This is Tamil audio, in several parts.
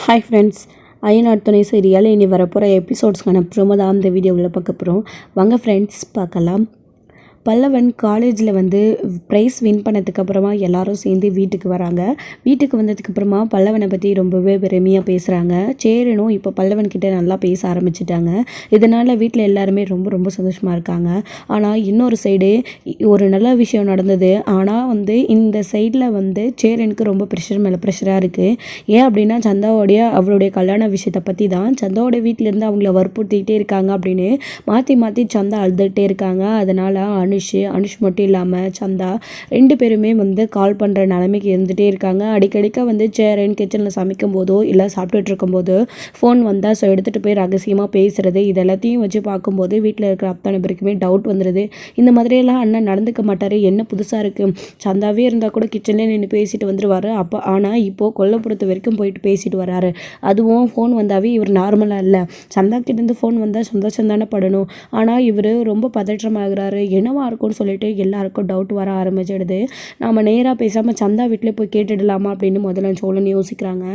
ஹாய் ஃப்ரெண்ட்ஸ், ஐயனார் துணை சீரியல் இனி வரப்போகிற எபிசோட்ஸ்க்கான ப்ரோமோ தான் இந்த வீடியோவில் பார்க்க போகிறோம். வாங்க ஃப்ரெண்ட்ஸ் பார்க்கலாம். பல்லவன் காலேஜில் ப்ரைஸ் வின் பண்ணதுக்கப்புறமா எல்லாரும் சேர்ந்து வீட்டுக்கு வராங்க. வீட்டுக்கு வந்ததுக்கப்புறமா பல்லவனை பற்றி ரொம்பவே பெருமையாக பேசுகிறாங்க. சேரனும் இப்போ பல்லவன் கிட்டே நல்லா பேச ஆரம்பிச்சிட்டாங்க. இதனால் வீட்டில் எல்லாருமே ரொம்ப ரொம்ப சந்தோஷமாக இருக்காங்க. ஆனால் இன்னொரு சைடு ஒரு நல்ல விஷயம் நடந்தது. ஆனால் இந்த சைடில் சேரனுக்கு ரொம்ப ப்ரெஷர் மேலே ப்ரெஷராக இருக்குது. ஏன் அப்படின்னா அவளுடைய கல்யாண விஷயத்தை பற்றி தான். சந்தாவோடைய வீட்டிலேருந்து அவங்கள வற்புறுத்திக்கிட்டே இருக்காங்க அப்படின்னு மாற்றி மாற்றி சந்தா அழுதுகிட்டே இருக்காங்க. அதனால் அனுஷ் மட்டும் இல்லாமல் சந்தா ரெண்டு பேருமே கால் பண்ணுற நிலைமைக்கு இருந்துகிட்டே இருக்காங்க. அடிக்கடிக்க சேரன் கிச்சனில் சமைக்கும் போதோ இல்லை சாப்பிட்டுட்டு இருக்கும்போது ஃபோன் வந்தால் எடுத்துகிட்டு போய் ரகசியமாக பேசுகிறது. இது எல்லாத்தையும் வச்சு பார்க்கும்போது வீட்டில் இருக்கிற அத்தனை பேருக்குமே டவுட் வந்துடுது. இந்த மாதிரியெல்லாம் அண்ணன் நடந்துக்க மாட்டார், என்ன புதுசாக இருக்குது. சந்தாவே இருந்தால் கூட கிச்சன்லேயே நின்று பேசிட்டு வந்துடுவார். ஆனால் இப்போது கொல்லப்புறத்து வரைக்கும் போயிட்டு பேசிட்டு வராரு. அதுவும் ஃபோன் வந்தாவே இவர் நார்மலாக இல்லை. சந்தா கிட்டேருந்து ஃபோன் வந்தால் சந்தோஷம் தானே படணும். ஆனால் இவர் ரொம்ப பதற்றமாகிறாரு. என்னவா இருக்கும்னு சொல்லிட்டு எல்லாருக்கும் டவுட் வர ஆரம்பிச்சிடுது. நம்ம நேராக பேசாமல் சந்தா வீட்டில் போய் கேட்டுடலாமா அப்படின்னு முதல்ல சோழன் யோசிக்கிறாங்க.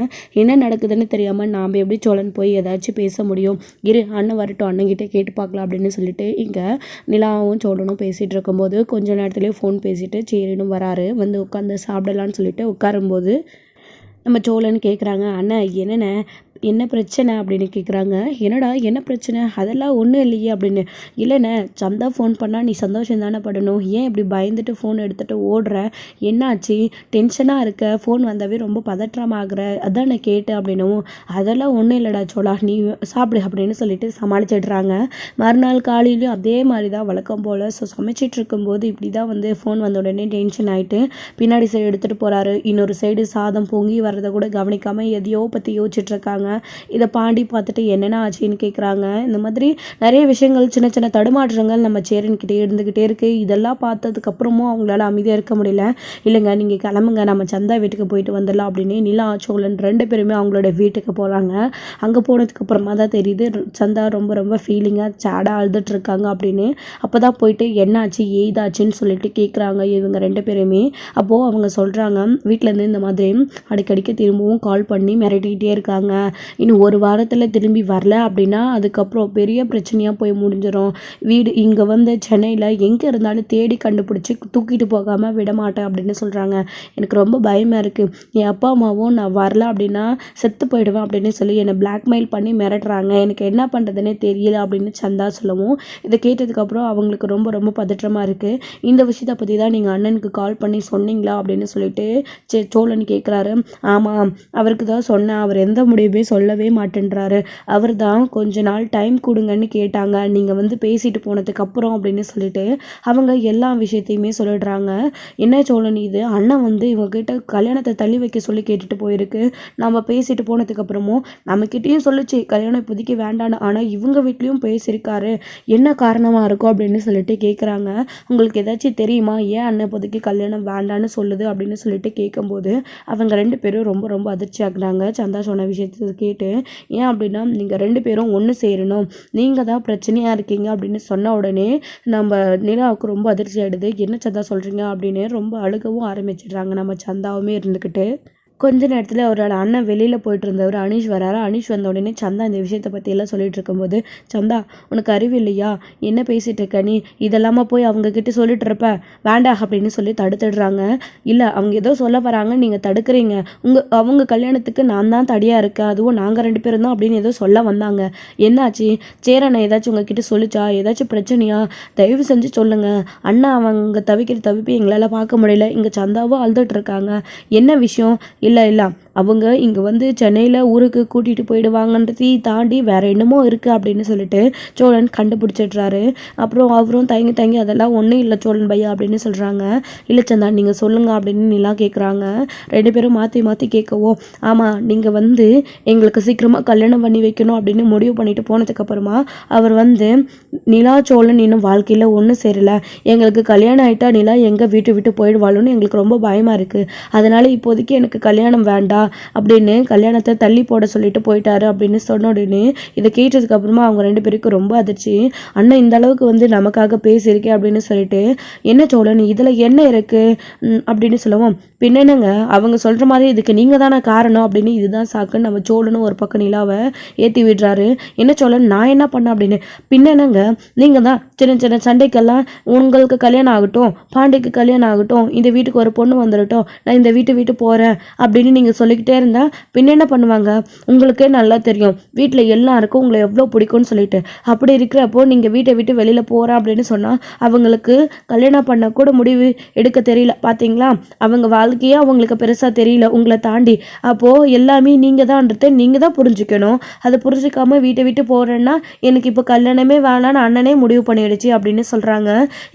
என்ன நடக்குதுன்னு தெரியாமல் நாம் எப்படி சோழன் போய் ஏதாச்சும் பேச முடியும். அண்ணன் வரட்டும், அண்ணன்கிட்ட கேட்டு பார்க்கலாம் அப்படின்னு சொல்லிட்டு இங்கே நிலாவும் சோழனும் பேசிகிட்டு இருக்கும்போது கொஞ்ச நேரத்துலேயே ஃபோன் பேசிட்டு சேரனும் வராரு. உட்காந்து சாப்பிடலான்னு சொல்லிட்டு உட்காரும்போது நம்ம சோழன் கேட்குறாங்க, அண்ணன் என்ன பிரச்சனை அப்படின்னு கேட்குறாங்க. என்னடா என்ன பிரச்சனை, அதெல்லாம் ஒன்றும் இல்லையே அப்படின்னு. இல்லைண்ணே, சந்தா ஃபோன் பண்ணால் நீ சந்தோஷம் தானே படணும், ஏன் இப்படி பயந்துட்டு ஃபோன் எடுத்துகிட்டு ஓடுற, என்னாச்சு, டென்ஷனாக இருக்க, ஃபோன் வந்தாவே ரொம்ப பதற்றமாகிற, அதான் நான் கேட்டேன் அப்படின்னும். அதெல்லாம் ஒன்றும் இல்லைடா சோழா, நீ சாப்பிடு அப்படின்னு சொல்லிட்டு சமாளிச்சிடுறாங்க. மறுநாள் காலையிலையும் அதே மாதிரி தான் வழக்கம் போல். சமைச்சிட்டு இருக்கும்போது இப்படி தான் ஃபோன் வந்த உடனே டென்ஷன் ஆகிட்டு பின்னாடி சைடு எடுத்துகிட்டு போகிறாரு. இன்னொரு சைடு சாதம் பொங்கி வர்றதை கூட கவனிக்காமல் எதையோ பற்றி யோசிச்சுட்டு இருக்காங்க. இதை பாண்டி பார்த்துட்டு என்னென்ன ஆச்சுன்னு கேட்குறாங்க. இந்த மாதிரி நிறைய விஷயங்கள், சின்ன சின்ன தடுமாற்றங்கள் நம்ம சேரன்கிட்டே இருந்துக்கிட்டே இருக்குது. இதெல்லாம் பார்த்ததுக்கப்புறமும் அவங்களால அமைதியாக இருக்க முடியல. இல்லைங்க, நீங்கள் கிளம்புங்க, நம்ம சந்தா வீட்டுக்கு போயிட்டு வந்துடலாம் அப்படின்னு நிலா சோழன் ரெண்டு பேருமே அவங்களோட வீட்டுக்கு போகிறாங்க. அங்கே போனதுக்கப்புறமா தான் தெரியுது சந்தா ரொம்ப ரொம்ப ஃபீலிங்காக சேடாக அழுதுட்டு இருக்காங்க அப்படின்னு. அப்போ தான் போயிட்டு என்னாச்சு ஏதாச்சுன்னு சொல்லிட்டு கேட்குறாங்க இவங்க ரெண்டு பேருமே. அப்போது அவங்க சொல்கிறாங்க, வீட்டிலேருந்து இந்த மாதிரி அடிக்கடிக்க திரும்பவும் கால் பண்ணி மிரட்டிக்கிட்டே இருக்காங்க. இன்னும் ஒரு வாரத்தில் திரும்பி வரல அப்படின்னா அதுக்கப்புறம் பெரிய பிரச்சனையாக போய் முடிஞ்சிடும். வீடு இங்கே சென்னையில் எங்கே இருந்தாலும் தேடி கண்டுபிடிச்சி தூக்கிட்டு போகாமல் விட மாட்டேன் அப்படின்னு சொல்கிறாங்க. எனக்கு ரொம்ப பயமாக இருக்குது. என் அப்பா அம்மாவும் நான் வரல அப்படின்னா செத்து போயிடுவேன் அப்படின்னு சொல்லி என்னை பிளாக்மெயில் பண்ணி மிரட்டுறாங்க. எனக்கு என்ன பண்ணுறதுனே தெரியல அப்படின்னு சந்தா சொல்லவும், இதை கேட்டதுக்கப்புறம் அவங்களுக்கு ரொம்ப ரொம்ப பதற்றமாக இருக்குது. இந்த விஷயத்தை பற்றி தான் நீங்கள் அண்ணனுக்கு கால் பண்ணி சொன்னீங்களா அப்படின்னு சொல்லிட்டு சோழன் கேட்குறாரு. ஆமாம், அவருக்கு தான் சொன்னேன், அவர் எந்த முடிவுமே சொல்லவே மாட்டேன்றாரு. அவர் தான் கொஞ்ச நாள் டைம் கொடுங்கன்னு கேட்டாங்க, நீங்கள் பேசிட்டு போனதுக்கு அப்புறம் அப்படின்னு சொல்லிட்டு அவங்க எல்லா விஷயத்தையுமே சொல்லிடுறாங்க. என்ன சோழன், இது அண்ணன் இவங்ககிட்ட கல்யாணத்தை தள்ளி வைக்க சொல்லி கேட்டுட்டு போயிருக்கு. நம்ம பேசிட்டு போனதுக்கு அப்புறமும் நம்மக்கிட்டேயும் சொல்லிச்சு கல்யாணம் இப்போதைக்கு வேண்டான்னு. ஆனால் இவங்க வீட்லேயும் பேசியிருக்காரு, என்ன காரணமாக இருக்கும் அப்படின்னு சொல்லிட்டு கேட்குறாங்க. உங்களுக்கு ஏதாச்சும் தெரியுமா, ஏன் அண்ணன் இப்போதைக்கு கல்யாணம் வேண்டான்னு சொல்லுது அப்படின்னு சொல்லிட்டு கேட்கும்போது அவங்க ரெண்டு பேரும் ரொம்ப ரொம்ப அதிர்ச்சி ஆகுறாங்க. சந்தா சொன்ன விஷயத்தை கேட்டு. ஏன் அப்படின்னா, நீங்கள் ரெண்டு பேரும் ஒன்று சேரணும், நீங்கள் தான் பிரச்சனையாக இருக்கீங்க அப்படின்னு சொன்ன உடனே நம்ம நிலாவுக்கு ரொம்ப அதிர்ச்சி ஆகிடுது. என்ன சந்தா சொல்கிறீங்க அப்படின்னு ரொம்ப அழுகவும் ஆரம்பிச்சிடுறாங்க நம்ம சந்தாவுமே இருந்துக்கிட்டு. கொஞ்ச நேரத்தில் அவரோட அண்ணன் வெளியில் போயிட்டு இருந்தவர் அனீஷ் வராரு. அனீஷ் வந்த உடனே சந்தா இந்த விஷயத்தை பற்றியெல்லாம் சொல்லிட்டு இருக்கும்போது, சந்தா உனக்கு அறிவு இல்லையா, என்ன பேசிகிட்டு இருக்க நீ, இதெல்லாமா போய் அவங்கக்கிட்ட சொல்லிட்டு இருப்ப, வேண்டா அப்படின்னு சொல்லி தடுத்துடுறாங்க. இல்லை, அவங்க ஏதோ சொல்ல வராங்க, நீங்கள் தடுக்கிறீங்க, அவங்க கல்யாணத்துக்கு நான் தான் தடியாக இருக்கேன், அதுவும் நாங்கள் ரெண்டு பேரும் தான் அப்படின்னு ஏதோ சொல்ல வந்தாங்க. என்னாச்சு, சேரண்ணா ஏதாச்சும் உங்ககிட்ட சொல்லிச்சா, ஏதாச்சும் பிரச்சனையா, தயவு செஞ்சு சொல்லுங்கள். அண்ணா அவங்க தவிக்கிற தவிப்பு எங்களால் பார்க்க முடியல, இங்கே சந்தாவும் அழுதுட்டு இருக்காங்க, என்ன விஷயம். இல்லை அவங்க இங்கே சென்னையில் ஊருக்கு கூட்டிகிட்டு போயிடுவாங்கன்றதையும் தாண்டி வேறு என்னமோ இருக்குது அப்படின்னு சொல்லிட்டு சோழன் கண்டுபிடிச்சிடுறாரு. அப்புறம் அவரும் தயங்கி அதெல்லாம் ஒன்றும் இல்லை சோழன் பையா அப்படின்னு சொல்கிறாங்க. இல்லை சந்தா, நீங்கள் சொல்லுங்கள் அப்படின்னு நிலா கேட்குறாங்க. ரெண்டு பேரும் மாற்றி கேட்கவும், ஆமாம், நீங்கள் எங்களுக்கு சீக்கிரமாக கல்யாணம் பண்ணி வைக்கணும் அப்படின்னு முடிவு பண்ணிட்டு போனதுக்கப்புறமா அவர் நிலா சோழன் இன்னும் வாழ்க்கையில் ஒன்றும் சேரலை, எங்களுக்கு கல்யாணம் ஆகிட்டா நிலா எங்கள் விட்டு போயிடுவாளுன்னு எங்களுக்கு ரொம்ப பயமாக இருக்குது, அதனால் இப்போதைக்கு எனக்கு கல்யாணம் வேண்டாம், அப்படின்னு கல்யாணத்தை தள்ளி போட சொல்லிட்டு போயிட்டாரு அப்படின்னு சொன்ன உடனே இதை கேட்டதுக்கு அப்புறமா அவங்க 2 பேருக்கும் ரொம்ப அதிர்ச்சி. அண்ணன் இந்த அளவுக்கு வந்து நமக்காக பேசியிருக்கே அப்படின்னு சொல்லிட்டு, என்ன சோழன் இதில் என்ன இருக்கு அப்படின்னு சொல்லுவோம். பின்னங்க அவங்க சொல்கிற மாதிரி இதுக்கு நீங்கள் தானே காரணம் அப்படின்னு இதுதான் சாக்குன்னு நம்ம சோழனும் ஒரு பக்கம் நிலாவை ஏற்றி விடுறாரு. என்ன சோழன் நான் என்ன பண்ணேன் அப்படின்னு. பின்னங்க நீங்கள் தான் சின்ன சின்ன சண்டைக்கெல்லாம் உங்களுக்கு கல்யாணம் ஆகட்டும், பாண்டிக்கு கல்யாணம் ஆகட்டும், இந்த வீட்டுக்கு ஒரு பொண்ணு வந்துடட்டும், நான் இந்த வீட்டு போகிறேன் அப்படின்னு நீங்கள் சொல்லிக்கிட்டே இருந்தால் பின்ன என்ன பண்ணுவாங்க? உங்களுக்கே நல்லா தெரியும் வீட்டில் எல்லாருக்கும் உங்களை எவ்வளோ பிடிக்கும்னு சொல்லிட்டு. அப்படி இருக்கிறப்போ நீங்கள் வீட்டை விட்டு வெளியில் போகிறேன் அப்படின்னு சொன்னால் அவங்களுக்கு கல்யாணம் பண்ண கூட முடிவு எடுக்க தெரியல பார்த்தீங்களா? அவங்க வாழ்க்கையே அவங்களுக்கு பெருசாக தெரியல உங்களை தாண்டி. அப்போது எல்லாமே நீங்கள் தான் புரிஞ்சுக்கணும். அதை புரிஞ்சுக்காம வீட்டை விட்டு போகிறேன்னா எனக்கு இப்போ கல்யாணமே வேணான்னு அண்ணனே முடிவு பண்ணிடுச்சு அப்படின்னு சொல்கிறாங்க.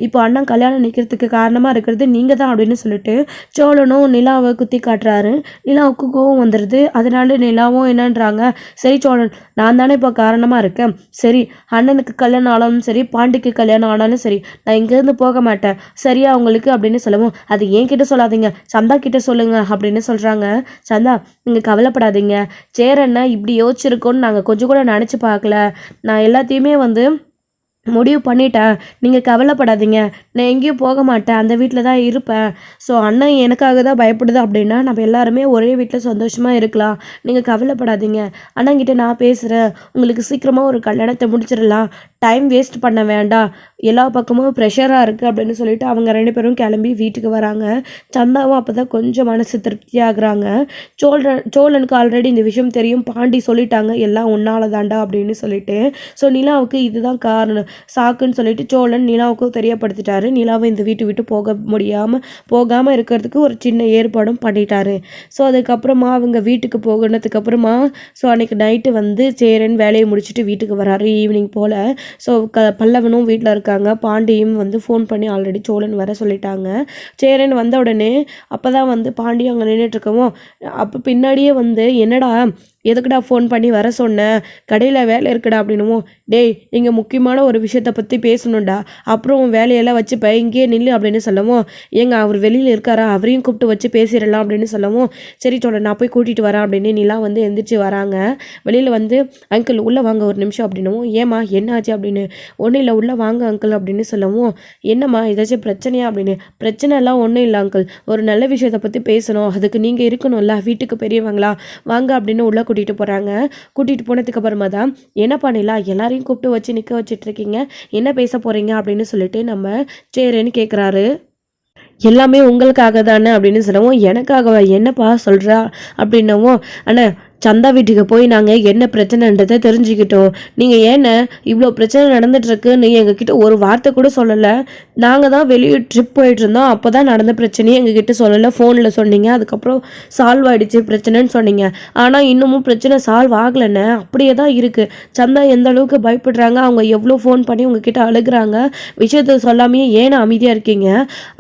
இப்போ அண்ணன் கல்யாணம் நிற்கிறதுக்கு காரணமாக இருக்கிறது நீங்கள் தான் அப்படின்னு சொல்லிட்டு சோழனும் நிலாவை குத்தி காட்டுறாரு. நிலாவுக்கு கோவம் வந்துடுது. அதனால நிலாவும் என்னன்றாங்க, சரி சோழன் நான் தானே இப்போ காரணமாக இருக்கேன், சரி அண்ணனுக்கு கல்யாணம் ஆனாலும் சரி பாண்டிக்கு கல்யாணம் ஆனாலும் சரி நான் இங்கேருந்து போக மாட்டேன் சரியா உங்களுக்கு அப்படின்னு சொல்லவும், அது என்கிட்ட சொல்லாதீங்க சந்தா கிட்ட சொல்லுங்க அப்படின்னு சொல்கிறாங்க. சந்தா நீங்கள் கவலைப்படாதீங்க, சேரண்ணா இப்படி யோசிச்சிருக்கோன்னு நாங்கள் கொஞ்சம் கூட நினச்சி பார்க்கல, நான் எல்லாத்தையுமே வந்து முடிவு பண்ணிட்டேன், நீங்கள் கவலைப்படாதீங்க, நான் எங்கேயும் போக மாட்டேன், அந்த வீட்டில் தான் இருப்பேன். ஸோ அண்ணன் எனக்காக தான் பயப்படுது அப்படின்னா நம்ம எல்லாருமே ஒரே வீட்டில் சந்தோஷமாக இருக்கலாம், நீங்கள் கவலைப்படாதீங்க, அண்ணங்கிட்ட நான் பேசுகிறேன், உங்களுக்கு சீக்கிரமாக ஒரு கல்யாணத்தை முடிச்சிடலாம், டைம் வேஸ்ட் பண்ண வேண்டாம், எல்லா பக்கமும் ப்ரெஷராக இருக்குது அப்படின்னு சொல்லிட்டு அவங்க 2 பேரும் கிளம்பி வீட்டுக்கு வராங்க. சந்தாவும் அப்போ தான் கொஞ்சம் மனசு திருப்தியாகிறாங்க. சோழனுக்கு ஆல்ரெடி இந்த விஷயம் தெரியும், பாண்டி சொல்லிட்டாங்க எல்லாம் உன்னால தாண்டா அப்படின்னு சொல்லிட்டு. ஸோ நிலாவுக்கு இதுதான் காரணம் சாக்குன்னு சொல்லிட்டு சோழன் நிலாவுக்கும் தெரியப்படுத்திட்டாரு. நிலாவை இந்த வீட்டு விட்டு போகாமல் இருக்கிறதுக்கு ஒரு சின்ன ஏற்பாடும் பண்ணிட்டாரு. ஸோ அதுக்கப்புறமா அவங்க வீட்டுக்கு போகினதுக்கு அப்புறமா ஸோ அன்னைக்கு நைட்டு வந்து சேரன் வேலையை முடிச்சுட்டு வீட்டுக்கு வராரு ஈவினிங் போல். ஸோ பல்லவனும் வீட்டில் இருக்காங்க. பாண்டியும் வந்து ஃபோன் பண்ணி ஆல்ரெடி சோழன் வர சொல்லிட்டாங்க. சேரன் வந்த உடனே அப்போ தான் வந்து பாண்டியும் அங்கே நின்றுட்டுருக்கவும் அப்போ பின்னாடியே வந்து என்னடா எதுக்குடா ஃபோன் பண்ணி வர சொன்னேன், கடையில் வேலை இருக்குடா அப்படின்னுவோம். டேய் இங்கே முக்கியமான ஒரு விஷயத்தை பற்றி பேசணும்டா, அப்புறம் வேலையெல்லாம் வச்சுப்ப இங்கேயே நில்லு அப்படின்னு சொல்லவும், ஏங்க அவர் வெளியில் இருக்காரா அவரையும் கூப்பிட்டு வச்சு பேசிடலாம் அப்படின்னு சொல்லவும், சரி சோழன் நான் போய் கூட்டிகிட்டு வரேன் அப்படின்னு நிலா வந்து எந்திரிச்சு வராங்க. வெளியில் வந்து அங்கிள் உள்ளே வாங்க ஒரு நிமிஷம் அப்படின்னுவோம். ஏம்மா என்ன ஆச்சு அப்படின்னு. ஒன்றும் இல்லை உள்ளே வாங்க அங்கிள் அப்படின்னு சொல்லவும், என்னம்மா ஏதாச்சும் பிரச்சனையா அப்படின்னு. பிரச்சனை எல்லாம் ஒன்றும் இல்லை அங்கிள், ஒரு நல்ல விஷயத்தை பற்றி பேசணும், அதுக்கு நீங்கள் இருக்கணும்ல வீட்டுக்கு பெரியவங்களா, வாங்க அப்படின்னு உள்ள கூட்டிகிட்டு போகிறாங்க. கூட்டிகிட்டு போனதுக்கு அப்புறமா தான் என்ன பண்ணலாம் எல்லாரையும் கூப்பிட்டு வச்சு நிற்க வச்சுட்டு இருக்கீங்க, என்ன பேச போகிறீங்க அப்படின்னு சொல்லிட்டு நம்ம சேரன்னு கேட்குறாரு. எல்லாமே உங்களுக்காக தானே அப்படின்னு சொல்லவும், எனக்காகவா என்னப்பா சொல்கிறா அப்படின்னவும், அண்ணா சந்தா வீட்டுக்கு போய் நாங்கள் என்ன பிரச்சனைன்றதை தெரிஞ்சுக்கிட்டோம், நீங்கள் ஏன்னா இவ்வளோ பிரச்சனை நடந்துகிட்ருக்குன்னு எங்ககிட்ட ஒரு வார்த்தை கூட சொல்லலை, நாங்கள் தான் வெளியே ட்ரிப் போயிட்டு இருந்தோம் அப்போ தான் நடந்த பிரச்சனையே எங்ககிட்ட சொல்லலை, ஃபோனில் சொன்னீங்க, அதுக்கப்புறம் சால்வ் ஆகிடுச்சு பிரச்சனைன்னு சொன்னீங்க, ஆனால் இன்னமும் பிரச்சனை சால்வ் ஆகலைன்னு அப்படியே தான் இருக்குது. சந்தா எந்த அளவுக்கு பயப்படுறாங்க, அவங்க எவ்வளோ ஃபோன் பண்ணி உங்ககிட்ட அழுகிறாங்க, விஷயத்தை சொல்லாமையே ஏன்னா அமைதியாக இருக்கீங்க,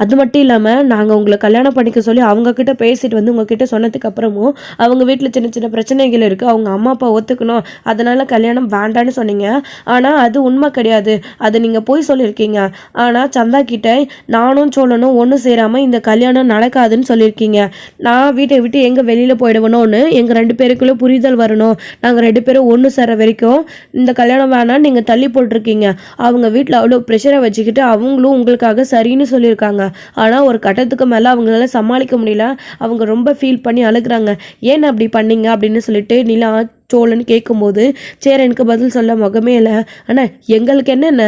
அது மட்டும் இல்லாமல் நாங்கள் உங்களை கல்யாணம் பண்ணிக்க சொல்லி அவங்கக்கிட்ட பேசிட்டு வந்து உங்ககிட்ட சொன்னதுக்கு அப்புறமும் அவங்க வீட்டில் சின்ன சின்ன பிரச்சனைகள் இருக்குது, அவங்க அம்மா அப்பா ஒத்துக்கணும், அதனால் கல்யாணம் வேண்டான்னு சொன்னீங்க, ஆனால் அது உண்மை கிடையாது, அதை நீங்கள் போய் சொல்லியிருக்கீங்க, ஆனால் சந்தா கிட்ட நானும் சோழனும் ஒன்று சேராமல் இந்த கல்யாணம் நடக்காதுன்னு சொல்லியிருக்கீங்க, நான் வீட்டை விட்டு எங்கே வெளியில் போயிடுவனோன்னு எங்கள் 2 பேருக்குள்ளே புரிதல் வரணும், நாங்கள் 2 பேரும் ஒன்று சேர வரைக்கும் இந்த கல்யாணம் வேணான்னு நீங்கள் தள்ளி போட்டிருக்கீங்க, அவங்க வீட்டில் அவ்வளோ ப்ரெஷரை வச்சுக்கிட்டு அவங்களும் உங்களுக்காக சரின்னு சொல்லியிருக்காங்க, ஆனால் ஒரு கட்டத்துக்கு மேலே அவங்களால சமாளிக்க முடியல, அவங்க ரொம்ப ஃபீல் பண்ணி அழுகிறாங்க, ஏன் அப்படி பண்ணீங்க அப்படின்னு சொல்லிட்டு நிலா சோழன் கேட்கும்போது சேரனுக்கு பதில் சொல்ல முகமே இல்லை. அண்ணா எங்களுக்கு என்னென்ன,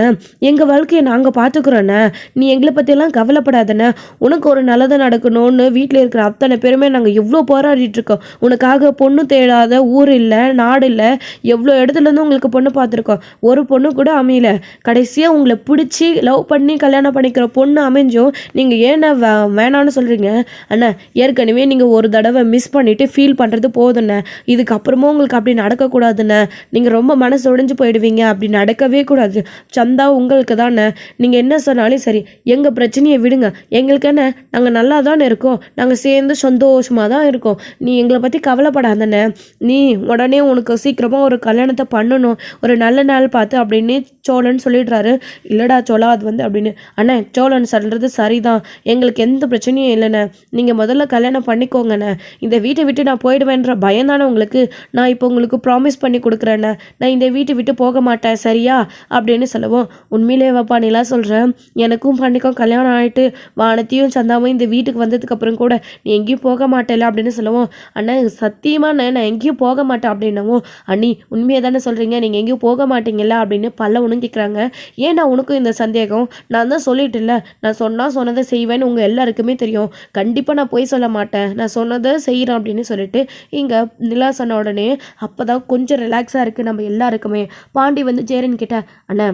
எங்கள் வாழ்க்கையை நாங்கள் பார்த்துக்குறோண்ணே, நீ எங்களை பற்றியெல்லாம் கவலைப்படாதண்ணே, உனக்கு ஒரு நல்லது நடக்கணும்னு வீட்டில் இருக்கிற அத்தனை பேருமே நாங்கள் எவ்வளோ போராடிட்டுருக்கோம், உனக்காக பொண்ணு தேடாத ஊர் இல்லை நாடு இல்லை, எவ்வளோ இடத்துலேருந்து உங்களுக்கு பொண்ணு பார்த்துருக்கோம், ஒரு பொண்ணு கூட அமையல, கடைசியாக உங்களை பிடிச்சி லவ் பண்ணி கல்யாணம் பண்ணிக்கிற பொண்ணு அமைஞ்சும் நீங்கள் ஏன்னா வேணான்னு சொல்கிறீங்க. அண்ணா ஏற்கனவே நீங்கள் ஒரு தடவை மிஸ் பண்ணிவிட்டு ஃபீல் பண்ணுறது போதுண்ணே, இதுக்கப்புறமா உங்களுக்கு அப்படி அப்படி நடக்கக்கூடாதுண்ணே, நீங்கள் ரொம்ப மனசு உடைஞ்சு போயிடுவீங்க, அப்படி நடக்கவே கூடாது. சந்தா உங்களுக்கு தானே, நீங்கள் என்ன சொன்னாலும் சரி, எங்கள் பிரச்சனையை விடுங்க, எங்களுக்கு என்ன, நாங்கள் நல்லா தானே இருக்கோம், நாங்கள் சேர்ந்து சந்தோஷமாக தான் இருக்கோம், நீ எங்களை பற்றி கவலைப்படாதண்ணே, நீ உடனே உனக்கு சீக்கிரமாக ஒரு கல்யாணத்தை பண்ணணும், ஒரு நல்ல நாள் பார்த்து அப்படின்னு சோழன் சொல்லிடுறாரு. இல்லைடா சோழா அது வந்து அப்படின்னு, அண்ணே சோழன் சொல்கிறது சரிதான், எங்களுக்கு எந்த பிரச்சனையும் இல்லைண்ணே, நீங்கள் முதல்ல கல்யாணம் பண்ணிக்கோங்கண்ணே, இந்த வீட்டை விட்டு நான் போயிடுவேன்ற பயம் தானே உங்களுக்கு, நான் இப்போ உங்களுக்கு ப்ராமிஸ் பண்ணி கொடுக்குறேண்ணே, நான் இந்த வீட்டை விட்டு போக மாட்டேன் சரியா அப்படின்னு சொல்லவும், உண்மையிலே வாப்பா நீலாம் சொல்கிறேன், எனக்கும் பண்ணிக்கும் கல்யாணம் ஆகிட்டு வானத்தையும் சந்தாவும் இந்த வீட்டுக்கு வந்ததுக்கப்புறம் கூட நீ எங்கேயும் போக மாட்டேல அப்படின்னு சொல்லவும், அண்ணா சத்தியமாக நான் எங்கேயும் போக மாட்டேன் அப்படின்னவும், அண்ணி உண்மையை தானே சொல்கிறீங்க, நீங்கள் எங்கேயும் போக மாட்டீங்களா அப்படின்னு பல்லவனும் கேட்குறாங்க. ஏன்னா உனக்கும் இந்த சந்தேகம், நான் தான் சொல்லிட்டுல, நான் சொன்னதை செய்வேன்னு உங்கள் எல்லாருக்குமே தெரியும், கண்டிப்பாக நான் போய் சொல்ல மாட்டேன், நான் சொன்னதை செய்கிறேன் அப்படின்னு சொல்லிட்டு இங்கே நிலா சொன்ன உடனே அப்போ தான் கொஞ்சம் ரிலாக்ஸாக இருக்குது நம்ம எல்லாருக்குமே. பாண்டி வந்து சேரன் கிட்ட, அண்ணா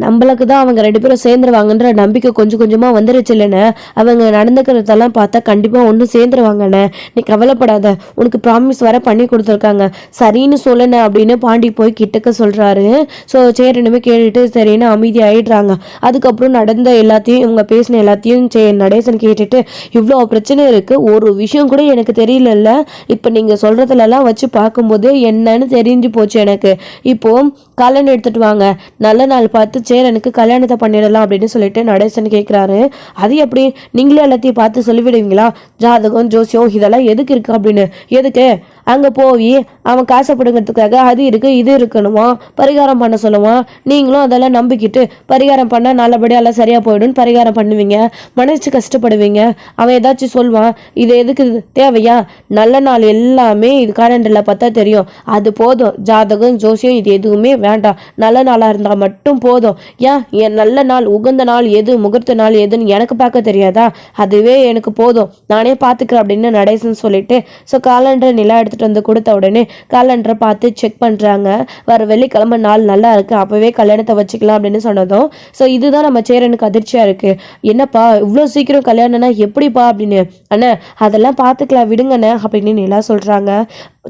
நம்மளுக்கு தான் அவங்க 2 பேரும் சேர்ந்துருவாங்கன்ற நம்பிக்கை கொஞ்சம் கொஞ்சமாக வந்துருச்சு இல்லைண்ணே, அவங்க நடந்துக்கிறதெல்லாம் பார்த்தா கண்டிப்பாக ஒன்றும் சேர்ந்துருவாங்கண்ணே, நீ கவலைப்படாத, உனக்கு ப்ராமிஸ் வர பண்ணி கொடுத்துருக்காங்க, சரின்னு சொல்லுண்ணே அப்படின்னு பாண்டி போய் கிட்டக்க சொல்கிறாரு. ஸோ சேரனுமே கேட்டுட்டு சரின்னு அமைதி ஆகிடுறாங்க. அதுக்கப்புறம் நடந்த எல்லாத்தையும் இவங்க பேசின எல்லாத்தையும் நடேசன் கேட்டுட்டு, இவ்வளோ பிரச்சனை இருக்குது, ஒரு விஷயம் கூட எனக்கு தெரியலல்ல, இப்போ நீங்கள் சொல்கிறதுலலாம் வச்சு பார்க்கும்போது என்னன்னு தெரிஞ்சு போச்சு எனக்கு, இப்போது கல்யாணம் எடுத்துகிட்டு வாங்க, நல்ல நாள் பார்த்து சேரனுக்கு கல்யாணத்தை பண்ணிடலாம் அப்படின்னு சொல்லிட்டு நடேசன் கேட்குறாரு. அது எப்படி, நீங்களே எல்லாத்தையும் பார்த்து சொல்லிவிடுவீங்களா, ஜாதகம் ஜோசியம் இதெல்லாம் எதுக்கு இருக்குது அப்படின்னு, எதுக்கு அங்கே போய் அவன் காசைப்படுங்கிறதுக்காக அது இருக்குது இது இருக்கணுமா, பரிகாரம் பண்ண சொல்லுவான், நீங்களும் அதெல்லாம் நம்பிக்கிட்டு பரிகாரம் பண்ணால் நல்லபடியாக எல்லாம் சரியாக போயிடும்னு பரிகாரம் பண்ணுவீங்க, மனசு கஷ்டப்படுவீங்க, அவன் ஏதாச்சும் சொல்வான், இது எதுக்கு தேவையா, நல்ல நாள் எல்லாமே இது காலண்டரில் பார்த்தா தெரியும், அது போதும், ஜாதகம் ஜோசியம் இது எதுவுமே வேண்டாம், நல்ல நாளாக இருந்தால் மட்டும் போதும், ஏன் என் நல்ல நாள் உகந்த நாள் எது முகூர்த்த நாள் எதுன்னு எனக்கு பார்க்க தெரியாதா, அதுவே எனக்கு போதும், நானே பார்த்துக்கிறேன் அப்படின்னு நடேசன் சொல்லிட்டு ஸோ காலண்டர் நிலா எடுத்துகிட்டு வந்து கொடுத்த உடனே காலண்டரை பார்த்து செக் பண்ணுறாங்க. வர வெள்ளிக்கிழமை நாள் நல்லா இருக்குது, அப்போவே கல்யாணத்தை வச்சுக்கலாம் அப்படின்னு சொன்னதும் ஸோ இதுதான் நம்ம சேரனுக்கு அதிர்ச்சியாக இருக்குது. என்னப்பா இவ்வளோ சீக்கிரம் கல்யாணம்னா எப்படிப்பா அப்படின்னு, அண்ணே அதெல்லாம் பார்த்துக்கலாம் விடுங்கண்ணே அப்படின்னு நிலா சொல்கிறாங்க.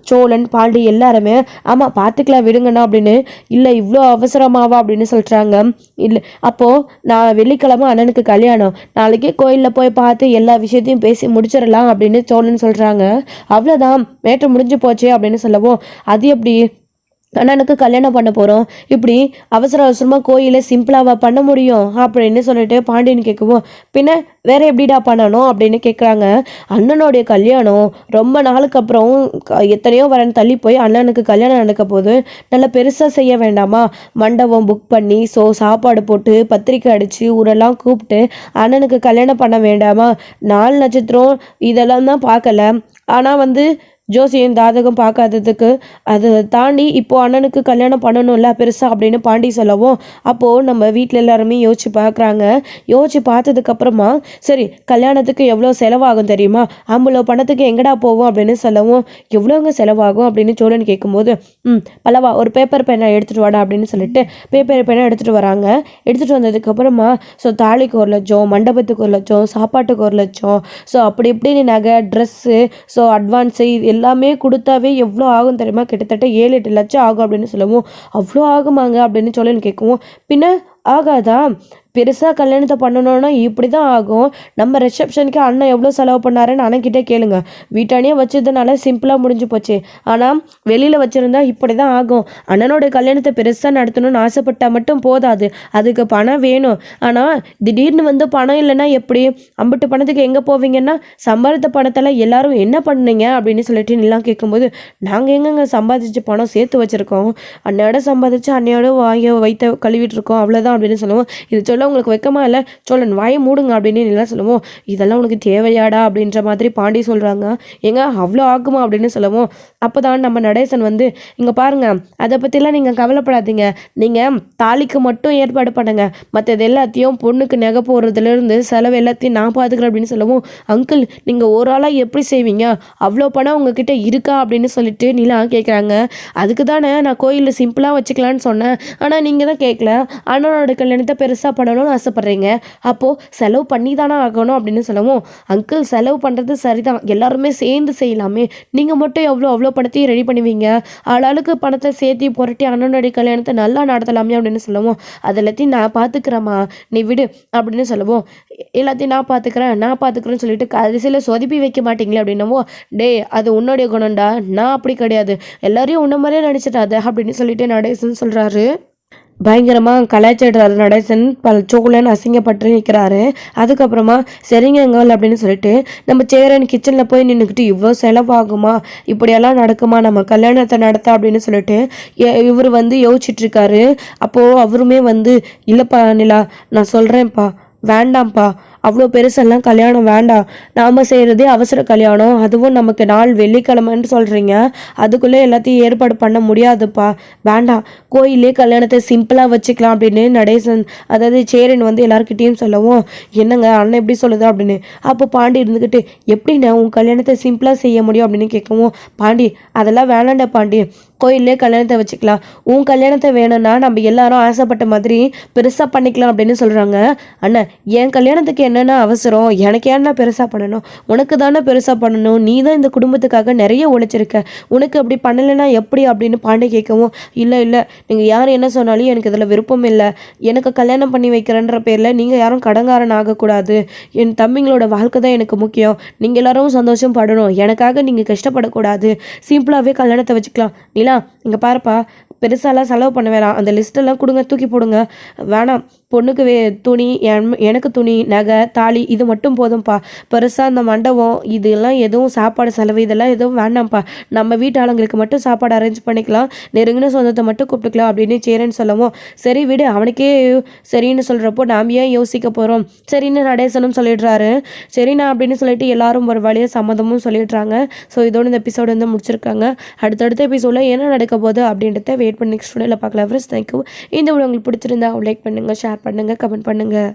சோழன் பாண்டி எல்லாருமே ஆமாம் பார்த்துக்கலாம் விடுங்கண்ணா அப்படின்னு, இல்லை இவ்வளோ அவசரமாவா அப்படின்னு சொல்கிறாங்க. இல்லை அப்போது நான் வெள்ளிக்கிழமை அண்ணனுக்கு கல்யாணம், நாளைக்கே கோயிலில் போய் பார்த்து எல்லா விஷயத்தையும் பேசி முடிச்சிடலாம் அப்படின்னு சோழன் சொல்கிறாங்க. அவ்வளோதான் மேட்ரு முடிஞ்சு போச்சு அப்படின்னு சொல்லவும், அது எப்படி அண்ணனுக்கு கல்யாணம் பண்ண போகிறோம், இப்படி அவசரமாக கோயிலை சிம்பிளாக பண்ண முடியும் அப்படின்னு சொல்லிட்டு பாண்டியன் கேட்கவும், பின்ன வேற எப்படிடா பண்ணணும் அப்படின்னு கேட்குறாங்க. அண்ணனுடைய கல்யாணம் ரொம்ப நாளுக்கு அப்புறம் எத்தனையோ வரன் தள்ளி போய் அண்ணனுக்கு கல்யாணம் நடக்க போது, நல்லா பெருசாக செய்ய வேண்டாமா, மண்டபம் புக் பண்ணி சாப்பாடு போட்டு பத்திரிக்கை அடித்து ஊரெல்லாம் கூப்பிட்டு அண்ணனுக்கு கல்யாணம் பண்ண வேண்டாமா, 4 நட்சத்திரம் இதெல்லாம் தான் பார்க்கல, ஆனால் வந்து ஜோசியம் ஜாதகம் பார்க்காததுக்கு அதை தாண்டி இப்போது அண்ணனுக்கு கல்யாணம் பண்ணணும்ல பெருசாக அப்படின்னு பாண்டி சொல்லவும், அப்போது நம்ம வீட்டில் எல்லாருமே யோசிச்சு பார்க்குறாங்க. யோசிச்சு பார்த்ததுக்கப்புறமா சரி கல்யாணத்துக்கு எவ்வளோ செலவாகும் தெரியுமா, அவ்வளோ பணத்துக்கு எங்கடா போவோம் அப்படின்னு சொல்லவும், எவ்வளோங்க செலவாகும் அப்படின்னு சோழன் கேட்கும்போது, பல்லவா ஒரு பேப்பர் பேனை எடுத்துகிட்டு வாடா அப்படின்னு சொல்லிட்டு பேப்பர் பேனை எடுத்துகிட்டு வராங்க. எடுத்துகிட்டு வந்ததுக்கப்புறமா தாலிக்கு 1 லட்சம், மண்டபத்துக்கு 1 லட்சம், சாப்பாட்டுக்கு 1 லட்சம், அப்படி இப்படின்னு நகை ட்ரெஸ்ஸு அட்வான்ஸு எல்லாமே கொடுத்தாவே எவ்வளோ ஆகும் தெரியுமா, கிட்டத்தட்ட 7-8 லட்சம் ஆகும் அப்படின்னு சொல்லவும், அவ்வளோ ஆகுமாங்க அப்படின்னு சொல்லி கேட்கவும், பின்ன ஆகாதா, பெருசாக கல்யாணத்தை பண்ணணுன்னா இப்படி தான் ஆகும், நம்ம ரிசப்ஷனுக்கு அண்ணன் எவ்வளோ செலவு பண்ணாருன்னு அண்ணன்கிட்டே கேளுங்க, வீட்டானே வச்சதுனால சிம்பிளாக முடிஞ்சு போச்சு, ஆனால் வெளியில் வச்சுருந்தா இப்படி தான் ஆகும், அண்ணனோட கல்யாணத்தை பெருசாக நடத்தணும்னு ஆசைப்பட்டால் மட்டும் போதாது, அதுக்கு பணம் வேணும், ஆனால் திடீர்னு வந்து பணம் இல்லைன்னா எப்படி, அம்பிட்டு பணத்துக்கு எங்கே போவீங்கன்னா, சம்பாதித்த பணத்தெல்லாம் எல்லாரும் என்ன பண்ணீங்க அப்படின்னு சொல்லிட்டு எல்லாம் கேட்கும்போது, நாங்கள் எங்கெங்க சம்பாதிச்சு பணம் சேர்த்து வச்சுருக்கோம், அன்னையோட சம்பாதிச்சு அன்னையோட வைத்த கழுவிட்டு இருக்கோம் அவ்வளோதான் அப்படின்னு சொல்லுவோம். இது சொல்ல உங்களுக்கு வெக்கமா இல்லை, சோழன் வாயை மூடுங்க அப்படின்னு எல்லாம் சொல்லுவோம். இதெல்லாம் உனக்கு தேவையாடா அப்படின்ற மாதிரி பாண்டி சொல்கிறாங்க. ஏங்க அவ்வளோ ஆகுமா அப்படின்னு சொல்லுவோம். அப்போ தான் நம்ம நடேசன் வந்து, இங்கே பாருங்கள் அதை பற்றிலாம் நீங்கள் கவலைப்படாதீங்க, நீங்கள் தாலிக்கு மட்டும் ஏற்பாடு பண்ணுங்க, மற்றது எல்லாத்தையும் பொண்ணுக்கு நகை போடுறதுலேருந்து செலவு எல்லாத்தையும் நான் பார்த்துக்கிறேன் அப்படின்னு சொல்லவும், அங்கிள் நீங்கள் ஒரு ஆளாக எப்படி செய்வீங்க, அவ்வளோ பணம் உங்ககிட்ட இருக்கா அப்படின்னு சொல்லிட்டு நிலா கேட்குறாங்க. அதுக்கு தானே நான் கோயிலில் சிம்பிளாக வச்சுக்கலான்னு சொன்னேன், ஆனால் நீங்கள் தான் கேட்கல, அண்ணனோட கல்யாணத்தை பெருசாக பண்ணணும் பண்ணணும்னு ஆசைப்பட்றீங்க, அப்போது செலவு பண்ணி தானே ஆகணும் அப்படின்னு சொல்லவும், அங்கிள் செலவு பண்ணுறது சரிதான், எல்லாருமே சேர்ந்து செய்யலாமே, நீங்கள் மட்டும் அவ்வளோ பணத்தையும் ரெடி பண்ணுவீங்க, ஆளாளுக்கு பணத்தை சேர்த்தி புரட்டி அண்ணனுடைய கல்யாணத்தை நல்லா நடத்தலாமே அப்படின்னு சொல்லவும், அது எல்லாத்தையும் நான் பார்த்துக்கிறேம்மா நீ விடு அப்படின்னு சொல்லவும், எல்லாத்தையும் நான் பார்த்துக்கிறேன்னு சொல்லிட்டு கடைசியில் சொதப்பி வைக்க மாட்டீங்களே அப்படின்னவோ, டேய் அது உன்னுடைய குணம்டா, நான் அப்படி கிடையாது, எல்லாரையும் உன்ன மாதிரியே நினச்சிட்டாத அப்படின்னு சொல்லிட்டு நடேசன் சொல்கிறாரு. பயங்கரமாக கலாய்ச்சிடுறாரு நடேசன், சோக்குலன்னு அசிங்கப்பட்டு நிற்கிறாரு. அதுக்கப்புறமா சரிங்கங்கள் அப்படின்னு சொல்லிட்டு நம்ம சேரன் கிச்சனில் போய் நின்றுக்கிட்டு இவ்வளோ செலவாகுமா, இப்படியெல்லாம் நடக்குமா நம்ம கல்யாணத்தை நடத்த அப்படின்னு சொல்லிட்டு இவர் வந்து யோசிச்சுட்ருக்காரு. அப்போது அவருமே வந்து இல்லைப்பா நிலா, நான் சொல்கிறேன்ப்பா, வேண்டாம்ப்பா, அவ்வளோ பெருசெல்லாம் கல்யாணம் வேண்டாம், நாம் செய்கிறதே அவசர கல்யாணம், அதுவும் நமக்கு நாள் வெள்ளிக்கிழமைன்னு சொல்கிறீங்க, அதுக்குள்ளே எல்லாத்தையும் ஏற்பாடு பண்ண முடியாதுப்பா, வேண்டாம், கோயிலே கல்யாணத்தை சிம்பிளாக வச்சுக்கலாம் அப்படின்னு நடேசன் அதாவது சேரன் வந்து எல்லாருக்கிட்டேயும் சொல்லவும், என்னங்க அண்ணன் எப்படி சொல்லுதா அப்படின்னு. அப்போ பாண்டி இருந்துக்கிட்டு எப்படின்னா உன் கல்யாணத்தை சிம்பிளாக செய்ய முடியும் அப்படின்னு கேட்கவும், பாண்டி அதெல்லாம் வேணாண்டா பாண்டி, கோயிலே கல்யாணத்தை வச்சுக்கலாம், உன் கல்யாணத்தை வேணும்னா நம்ம எல்லாரும் ஆசைப்பட்ட மாதிரி பெருசாக பண்ணிக்கலாம் அப்படின்னு சொல்கிறாங்க. அண்ணன் என் கல்யாணத்துக்கு என்னென்ன அவசரம், எனக்கு ஏன்னா பெருசாக பண்ணணும், உனக்கு தானே பெருசாக பண்ணணும், நீ தான் இந்த குடும்பத்துக்காக நிறைய உழைச்சிருக்க, உனக்கு அப்படி பண்ணலைன்னா எப்படி அப்படின்னு பாண்டி கேட்கவும், இல்லை நீங்கள் யார் என்ன சொன்னாலும் எனக்கு இதில் விருப்பம் இல்லை, எனக்கு கல்யாணம் பண்ணி வைக்கிறேன்ற பேரில் நீங்கள் யாரும் கடங்காரன் ஆகக்கூடாது, என் தம்பிங்களோட வாழ்க்கை தான் எனக்கு முக்கியம், நீங்கள் எல்லாரும் சந்தோஷம் படணும், எனக்காக நீங்கள் கஷ்டப்படக்கூடாது, சிம்பிளாகவே கல்யாணத்தை வச்சுக்கலாம். நிலா இங்கே பாருப்பா, பெருசாலாம் செலவு பண்ண வேணாம், அந்த லிஸ்ட்டெல்லாம் கொடுங்க, தூக்கி போடுங்க, வேணாம், பொண்ணுக்கு துணி, எனக்கு துணி, நகை, தாலி இது மட்டும் போதும்ப்பா, பெருசாக அந்த மண்டபம் இதெல்லாம் எதுவும் சாப்பாடு செலவு இதெல்லாம் எதுவும் வேண்டாம்ப்பா, நம்ம வீட்டு ஆளுங்களுக்கு மட்டும் சாப்பாடு அரேஞ்ச் பண்ணிக்கலாம், நெருங்கின சொந்தத்தை மட்டும் கூப்பிட்டுக்கலாம் அப்படின்னு சேரன்னு சொல்லவும், சரி விடு, அவனுக்கே சரின்னு சொல்கிறப்போ நாம் ஏன் யோசிக்க போகிறோம், சரின்னு நடேசனும் சொல்லிடுறாரு. சரிண்ணா அப்படின்னு சொல்லிட்டு எல்லாரும் ஒரு வழியாக சம்மதமும் சொல்லிடுறாங்க. ஸோ இதோட இந்த எபிசோடு வந்து முடிச்சிருக்காங்க. அடுத்தடுத்த எபிசோடில் என்ன நடக்க போகுது அப்படின்றத வெயிட் பண்ணி நெக்ஸ்ட் வீடியோவில் பார்க்கலாம். Friends thank you. இந்த வீடியோ உங்களுக்கு பிடிச்சிருந்தா லைக் பண்ணுங்கள், ஷேர் பண்ணுங்கள், கமெண்ட் பண்ணுங்கள்.